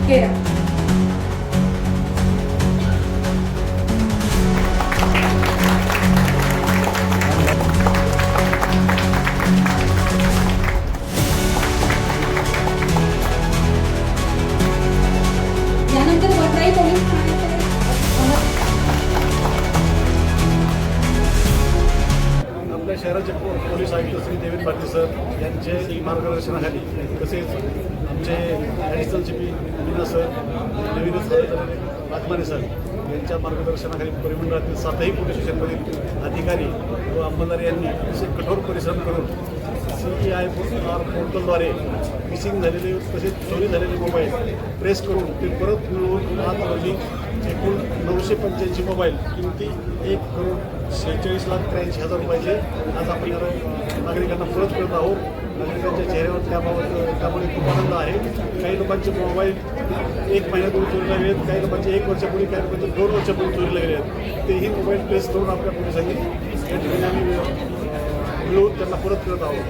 केरा. यानंतर वडराई पोलीस ठाण्याचे आपल्या शहराचे पोलीस आयुक्त श्री देवेंद्र भारती सर यांचे मार्गदर्शनाखाली तसेच आमचे additional G P Meena sir नवीनच राजमाने सर यांच्या मार्गदर्शनाखाली परिमंडळातील 7ही पोलीस स्टेशनमधील अधिकारी व अंमलदार यांनी असे कठोर परिश्रम करून CEIR पोर्टलद्वारे मिसिंग झालेले तसेच चोरी झालेले मोबाईल ट्रेस करून ते परत मिळवून आज रोजी एकूण 985 मोबाईल किमती 1,46,83,000 रुपयाचे आज आपण नागरिकांना परत करत आहोत. नागरिकांच्या चेहऱ्यावर त्यामुळे खूप आनंद आहे. काही लोकांचे मोबाईल 1 महिन्यापूर्वी चोरीला गेले आहेत, काही लोकांचे 1 वर्षापूर्वी, काही लोकांचे 2 वर्षापूर्वी चोरीला गेले आहेत. तेही मोबाईल ट्रेस करून आपल्या पोलिसांनी या ठिकाणी आम्ही मिळवून त्यांना परत करत आहोत.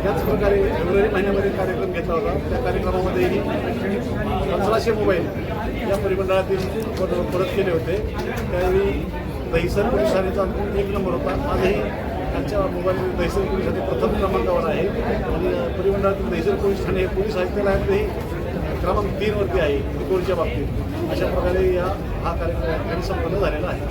याच प्रकारे फेब्रुवारी महिन्यामध्ये कार्यक्रम घेतला होता. त्या कार्यक्रमामध्येही 1500 मोबाईल या परिमंडळातील परत केले होते. त्यावेळी दहिसर पोलीस ठाण्याचा 1 नंबर होता. आजही आजच्या मोबाईलमध्ये दहिसर पोलीस ठाणे प्रथम क्रमांकावर आहे आणि परिमंडळातील दहिसर पोलीस ठाणे हे पोलीस आयुक्तालयातही क्रमांक 3 वरती आहे चोरीच्या बाबतीत. अशा प्रकारे हा कार्यक्रम संपन्न झालेला आहे.